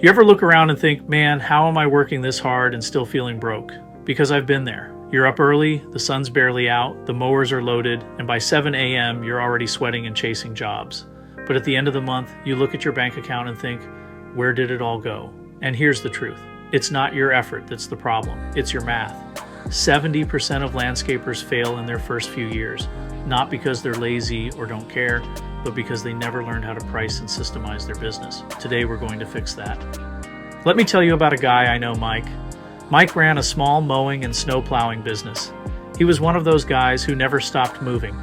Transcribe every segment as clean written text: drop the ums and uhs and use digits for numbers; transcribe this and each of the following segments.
You ever look around and think, man, how am I working this hard and still feeling broke? Because I've been there. You're up early, the sun's barely out, the mowers are loaded, and by 7 a.m. you're already sweating and chasing jobs. But at the end of the month, you look at your bank account and think, where did it all go? And here's the truth. It's not your effort that's the problem, it's your math. 70% of landscapers fail in their first few years, not because they're lazy or don't care, but because they never learned how to price and systemize their business. Today we're going to fix that. Let me tell you about a guy I know, Mike. Mike ran a small mowing and snow plowing business. He was one of those guys who never stopped moving.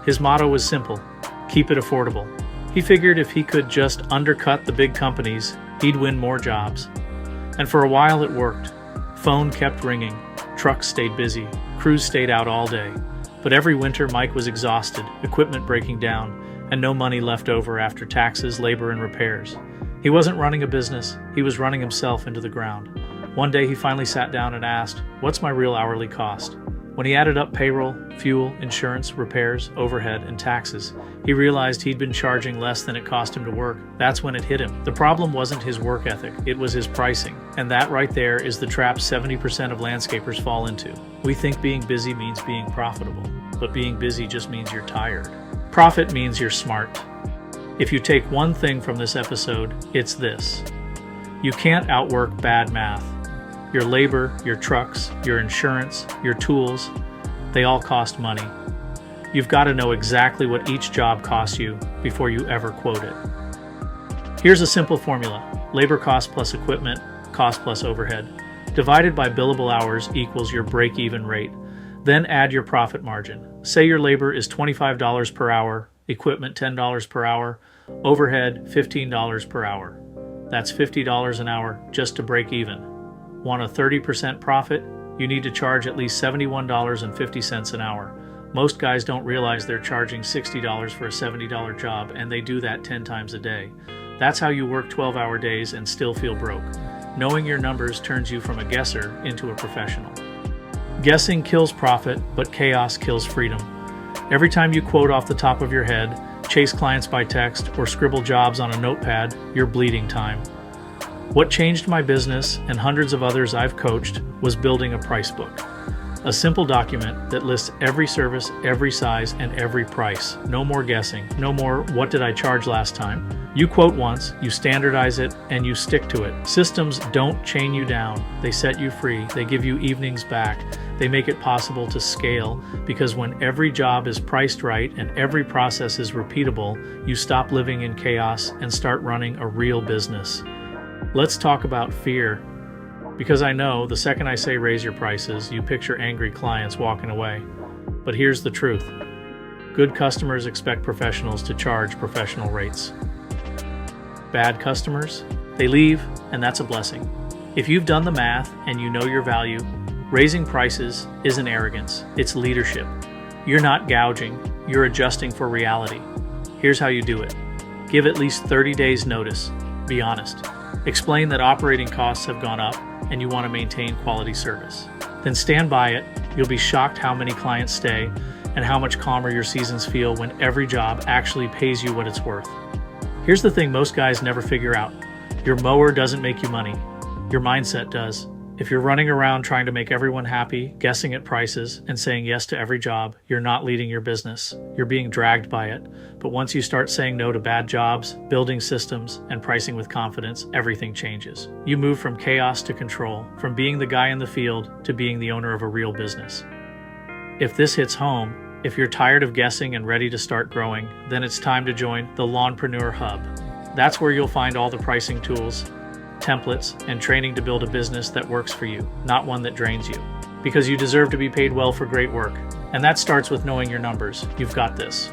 His motto was simple: keep it affordable. He figured if he could just undercut the big companies, he'd win more jobs. And for a while it worked. Phone kept ringing, trucks stayed busy, crews stayed out all day. But every winter Mike was exhausted, equipment breaking down, and no money left over after taxes, labor, and repairs. He wasn't running a business, he was running himself into the ground. One day he finally sat down and asked, what's my real hourly cost? When he added up payroll, fuel, insurance, repairs, overhead, and taxes, he realized he'd been charging less than it cost him to work. That's when it hit him. The problem wasn't his work ethic, it was his pricing. And that right there is the trap 70% of landscapers fall into. We think being busy means being profitable, but being busy just means you're tired. Profit means you're smart. If you take one thing from this episode, it's this. You can't outwork bad math. Your labor, your trucks, your insurance, your tools, they all cost money. You've got to know exactly what each job costs you before you ever quote it. Here's a simple formula. Labor cost plus equipment, cost plus overhead, divided by billable hours equals your break-even rate. Then add your profit margin. Say your labor is $25 per hour, equipment $10 per hour, overhead $15 per hour. That's $50 an hour just to break even. Want a 30% profit? You need to charge at least $71.50 an hour. Most guys don't realize they're charging $60 for a $70 job, and they do that 10 times a day. That's how you work 12-hour days and still feel broke. Knowing your numbers turns you from a guesser into a professional. Guessing kills profit, but chaos kills freedom. Every time you quote off the top of your head, chase clients by text, or scribble jobs on a notepad, you're bleeding time. What changed my business and hundreds of others I've coached was building a price book. A simple document that lists every service, every size, and every price. No more guessing. No more, what did I charge last time? You quote once, you standardize it, and you stick to it. Systems don't chain you down. They set you free. They give you evenings back. They make it possible to scale, because when every job is priced right and every process is repeatable, you stop living in chaos and start running a real business. Let's talk about fear, because I know the second I say raise your prices, you picture angry clients walking away. But here's the truth. Good customers expect professionals to charge professional rates. Bad customers, they leave, and that's a blessing. If you've done the math and you know your value, raising prices isn't arrogance, it's leadership. You're not gouging, you're adjusting for reality. Here's how you do it. Give at least 30 days notice. Be honest. Explain that operating costs have gone up and you want to maintain quality service. Then stand by it. You'll be shocked how many clients stay and how much calmer your seasons feel when every job actually pays you what it's worth. Here's the thing most guys never figure out. Your mower doesn't make you money. Your mindset does. If you're running around trying to make everyone happy, guessing at prices, and saying yes to every job, you're not leading your business. You're being dragged by it. But once you start saying no to bad jobs, building systems, and pricing with confidence, everything changes. You move from chaos to control, from being the guy in the field to being the owner of a real business. If this hits home, if you're tired of guessing and ready to start growing, then it's time to join the Lawnpreneur Hub. That's where you'll find all the pricing tools, templates, and training to build a business that works for you, not one that drains you. Because you deserve to be paid well for great work. And that starts with knowing your numbers. You've got this.